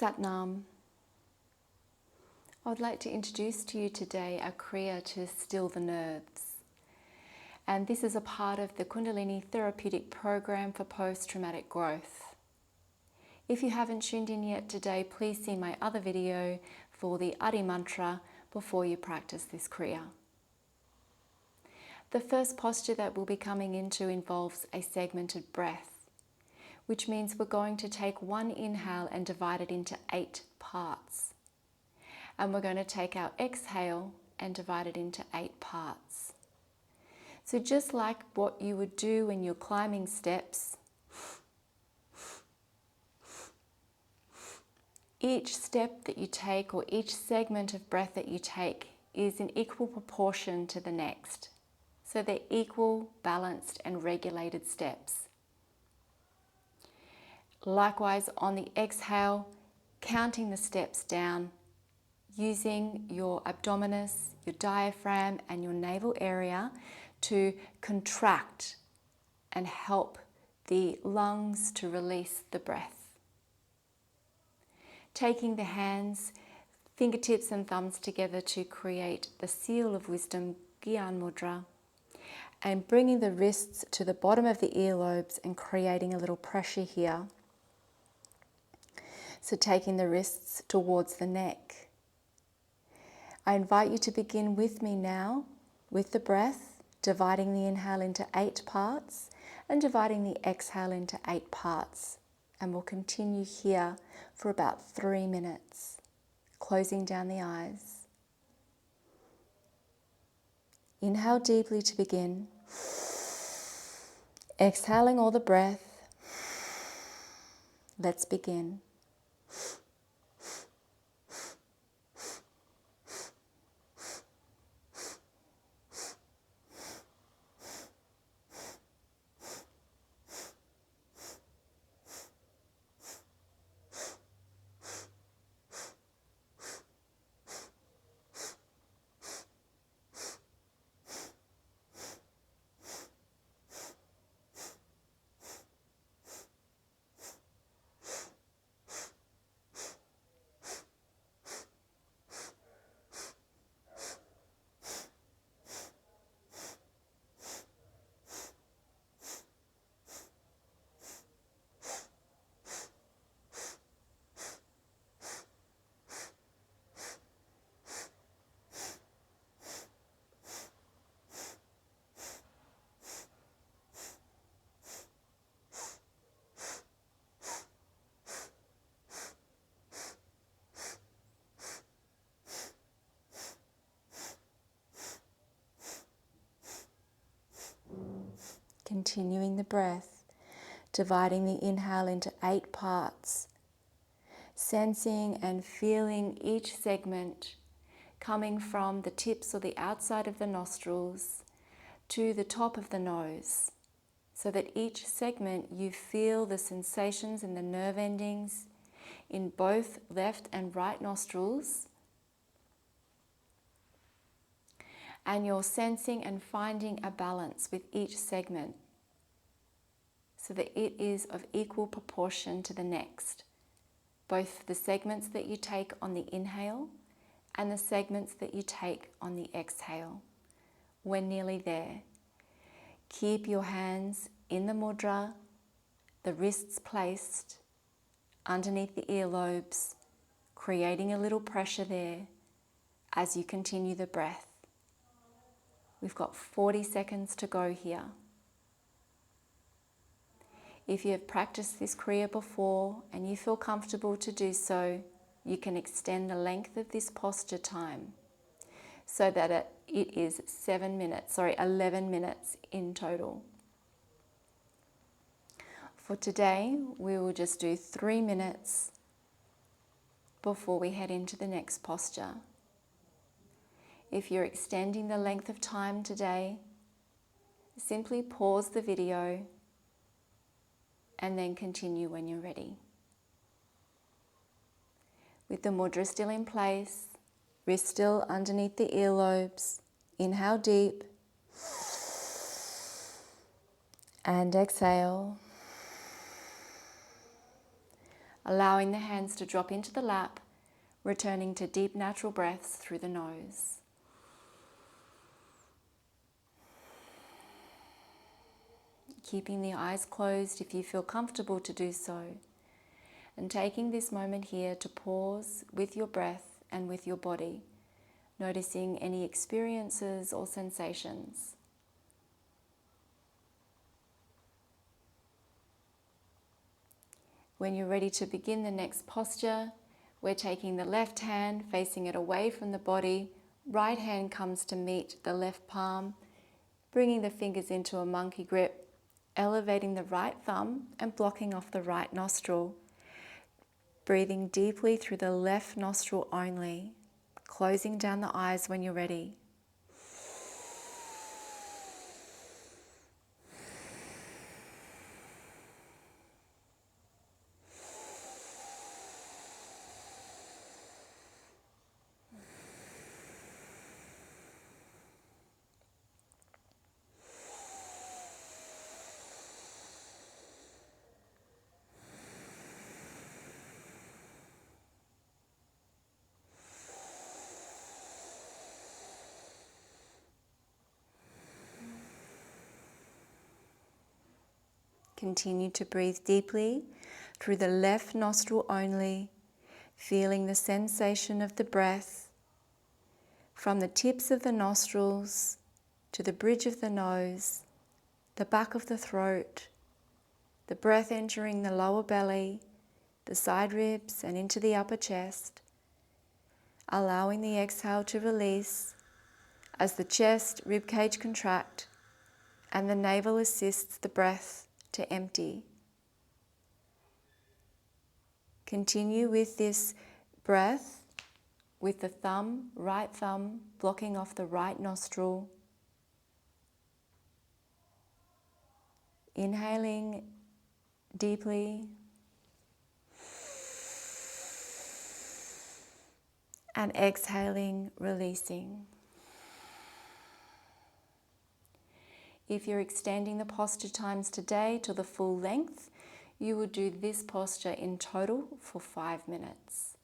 Sat Nam. I would like to introduce to you today a Kriya to still the nerves. And this is a part of the Kundalini therapeutic program for post-traumatic growth. If you haven't tuned in yet today, please see my other video for the Adi mantra before you practice this Kriya. The first posture that we'll be coming into involves a segmented breath, which means we're going to take one inhale and divide it into 8 parts. And we're going to take our exhale and divide it into 8 parts. So just like what you would do when you're climbing steps, each step that you take or each segment of breath that you take is in equal proportion to the next. So they're equal, balanced and regulated steps. Likewise, on the exhale, counting the steps down, using your abdominis, your diaphragm and your navel area to contract and help the lungs to release the breath. Taking the hands, fingertips and thumbs together to create the seal of wisdom, Gyan Mudra, and bringing the wrists to the bottom of the earlobes and creating a little pressure here. So taking the wrists towards the neck. I invite you to begin with me now with the breath, dividing the inhale into 8 parts and dividing the exhale into 8 parts. And we'll continue here for about 3 minutes, closing down the eyes. Inhale deeply to begin. Exhaling all the breath. Let's begin. Continuing the breath, dividing the inhale into 8 parts, sensing and feeling each segment coming from the tips or the outside of the nostrils to the top of the nose, so that each segment you feel the sensations in the nerve endings in both left and right nostrils, and you're sensing and finding a balance with each segment so that it is of equal proportion to the next, both the segments that you take on the inhale and the segments that you take on the exhale. We're nearly there. Keep your hands in the mudra, the wrists placed underneath the earlobes, creating a little pressure there as you continue the breath. We've got 40 seconds to go here. If you have practiced this Kriya before and you feel comfortable to do so, you can extend the length of this posture time so that it is 11 minutes in total. For today, we will just do 3 minutes before we head into the next posture. If you're extending the length of time today, simply pause the video and then continue when you're ready. With the mudra still in place, wrist still underneath the earlobes, inhale deep and exhale. allowing the hands to drop into the lap, returning to deep natural breaths through the nose. Keeping the eyes closed if you feel comfortable to do so, and taking this moment here to pause with your breath and with your body, noticing any experiences or sensations. When you're ready to begin the next posture, we're taking the left hand, facing it away from the body. Right hand comes to meet the left palm, bringing the fingers into a monkey grip, elevating the right thumb and blocking off the right nostril. Breathing deeply through the left nostril only, closing down the eyes when you're ready. Continue to breathe deeply through the left nostril only, feeling the sensation of the breath from the tips of the nostrils to the bridge of the nose, the back of the throat, the breath entering the lower belly, the side ribs and into the upper chest, allowing the exhale to release as the chest, ribcage contract and the navel assists the breath to empty. Continue with this breath with the thumb, right thumb, blocking off the right nostril. Inhaling deeply and exhaling, releasing. If you're extending the posture times today to the full length, you will do this posture in total for 5 minutes.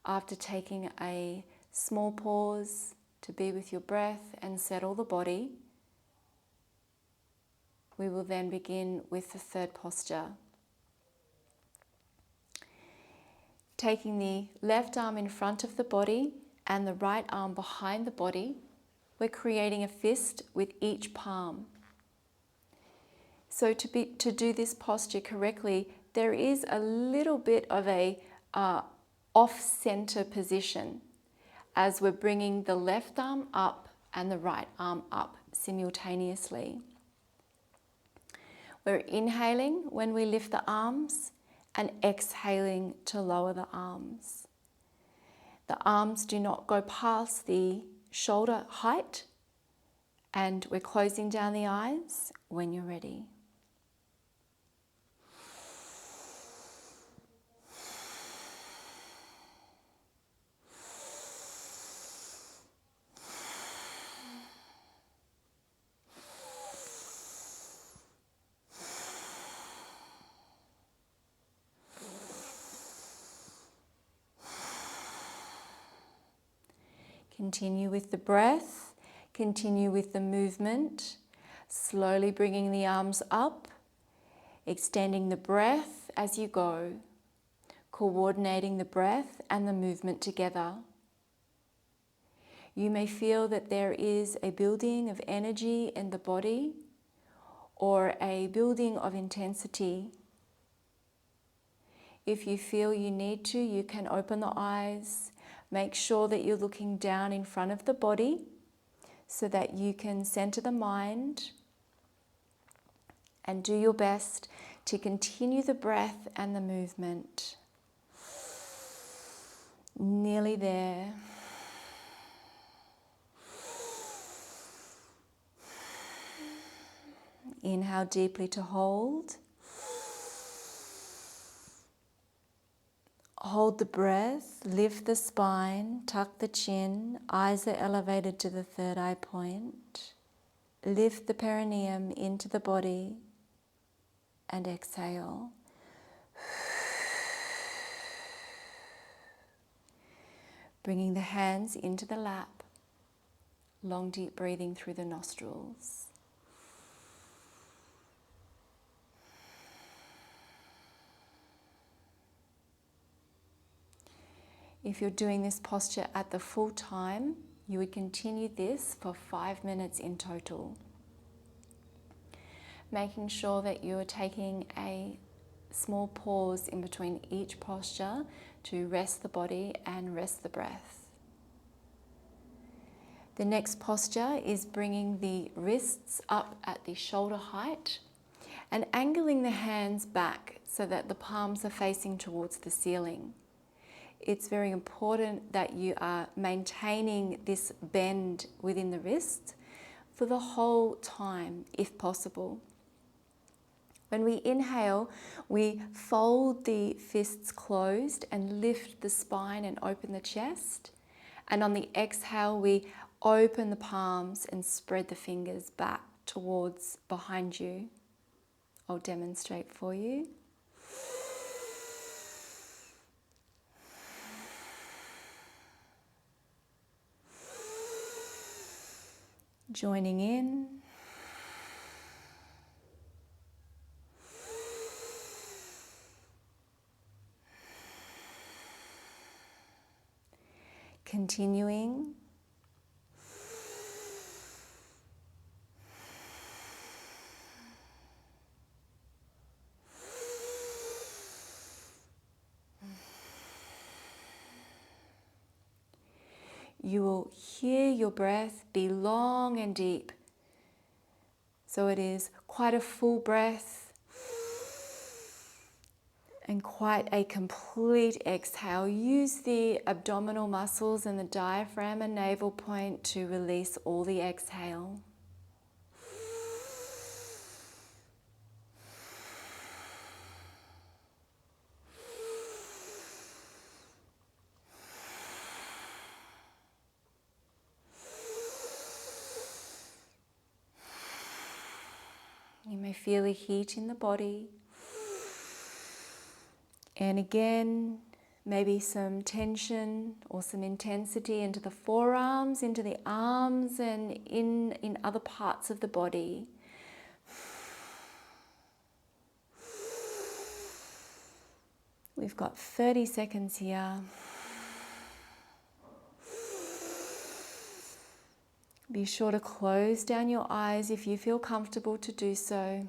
After taking a small pause to be with your breath and settle the body, we will then begin with the third posture. Taking the left arm in front of the body and the right arm behind the body, we're creating a fist with each palm. So to do this posture correctly, there is a little bit of a off-center position as we're bringing the left arm up and the right arm up simultaneously. We're inhaling when we lift the arms and exhaling to lower the arms. The arms do not go past the shoulder height, and we're closing down the eyes when you're ready. Continue with the breath, continue with the movement, slowly bringing the arms up, extending the breath as you go, coordinating the breath and the movement together. You may feel that there is a building of energy in the body or a building of intensity. If you feel you need to, you can open the eyes. Make sure that you're looking down in front of the body so that you can center the mind and do your best to continue the breath and the movement. Nearly there. Inhale deeply to hold. Hold the breath, lift the spine, tuck the chin, eyes are elevated to the third eye point. Lift the perineum into the body. and exhale. Bringing the hands into the lap. Long deep breathing through the nostrils. If you're doing this posture at the full time, you would continue this for 5 minutes in total. Making sure that you're taking a small pause in between each posture to rest the body and rest the breath. The next posture is bringing the wrists up at the shoulder height and angling the hands back so that the palms are facing towards the ceiling. It's very important that you are maintaining this bend within the wrist for the whole time, if possible. When we inhale, we fold the fists closed and lift the spine and open the chest. And on the exhale, we open the palms and spread the fingers back towards behind you. I'll demonstrate for you. Joining in. Continuing. You will hear your breath be long and deep. So it is quite a full breath and quite a complete exhale. Use the abdominal muscles and the diaphragm and navel point to release all the exhale. You may feel a heat in the body. And again, maybe some tension or some intensity into the forearms, into the arms, and in other parts of the body. We've got 30 seconds here. Be sure to close down your eyes if you feel comfortable to do so.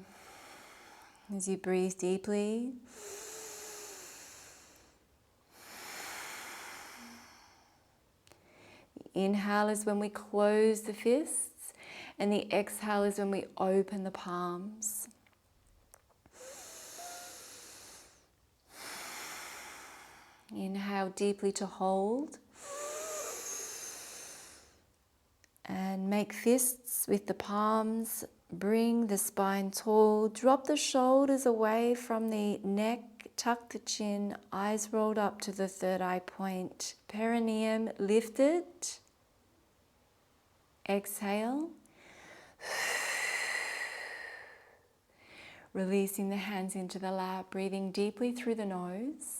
As you breathe deeply. The inhale is when we close the fists, and the exhale is when we open the palms. Inhale deeply to hold. And make fists with the palms. Bring the spine tall. Drop the shoulders away from the neck. Tuck the chin. Eyes rolled up to the third eye point. Perineum lifted. Exhale. Releasing the hands into the lap. Breathing deeply through the nose.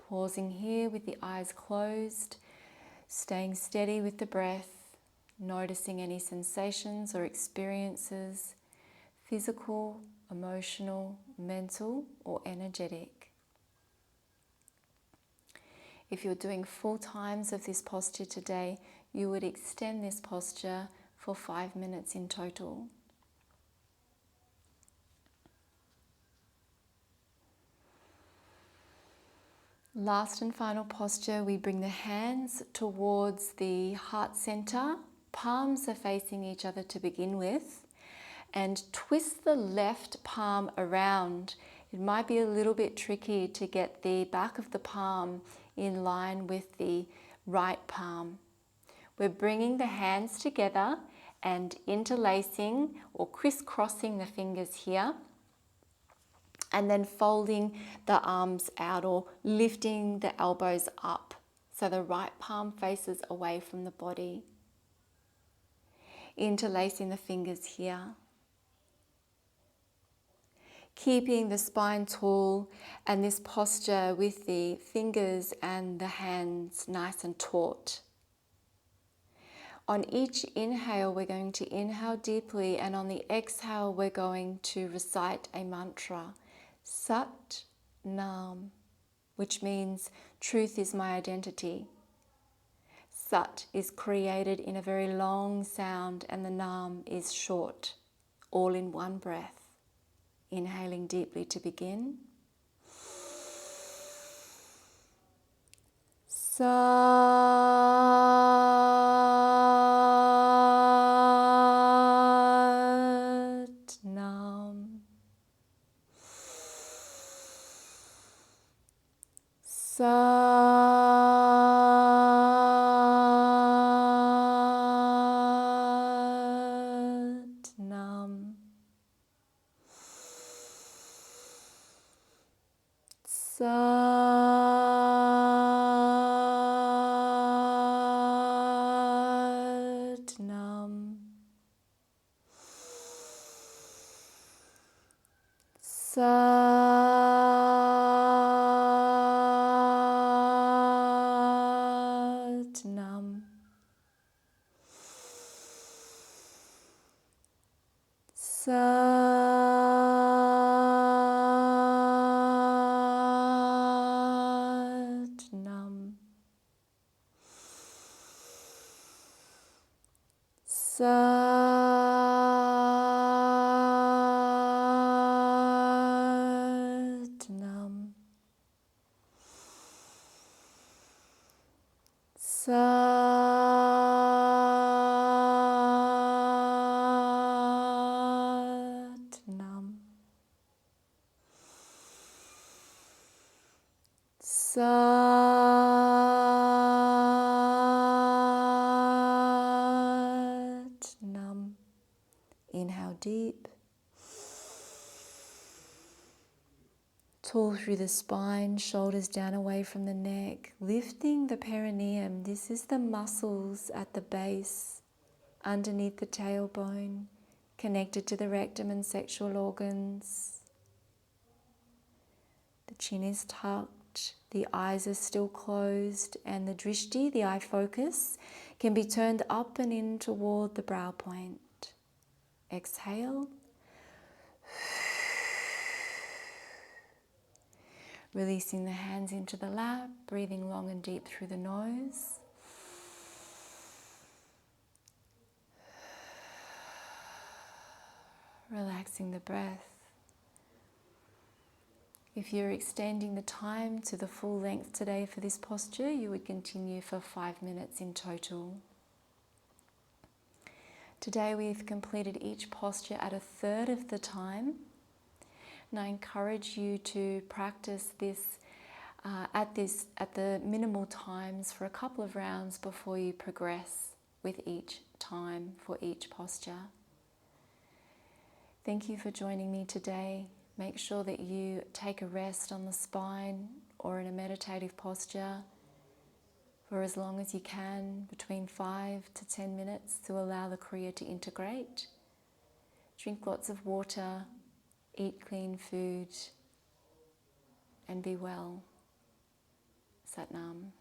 Pausing here with the eyes closed, staying steady with the breath, noticing any sensations or experiences, physical, emotional, mental, or energetic. If you're doing full times of this posture today, you would extend this posture for 5 minutes in total. Last and final posture, we bring the hands towards the heart center. Palms are facing each other to begin with. And twist the left palm around. It might be a little bit tricky to get the back of the palm in line with the right palm. We're bringing the hands together and interlacing or crisscrossing the fingers here. And then folding the arms out or lifting the elbows up so the right palm faces away from the body. interlacing the fingers here. Keeping the spine tall and this posture with the fingers and the hands nice and taut. On each inhale, we're going to inhale deeply, and on the exhale, we're going to recite a mantra, Sat Nam, which means truth is my identity. Sat is created in a very long sound, and the Nam is short, all in one breath. Inhaling deeply to begin. Sat Nam. Sat Nam. Sat Nam. Sat Nam. Sat Nam. Sat Nam. Sat Nam. Sat Nam. Inhale deep. Tall through the spine, shoulders down away from the neck, lifting the perineum. This is the muscles at the base, underneath the tailbone, connected to the rectum and sexual organs. The chin is tucked, the eyes are still closed, and the drishti, the eye focus, can be turned up and in toward the brow point. Exhale. Releasing the hands into the lap, breathing long and deep through the nose. Relaxing the breath. If you're extending the time to the full length today for this posture, you would continue for 5 minutes in total. Today we've completed each posture at 1/3 of the time. And I encourage you to practice this at the minimal times for a couple of rounds before you progress with each time for each posture. Thank you for joining me today. Make sure that you take a rest on the spine or in a meditative posture for as long as you can, between 5 to 10 minutes, to allow the Kriya to integrate. Drink lots of water. Eat clean food and be well. Sat Nam.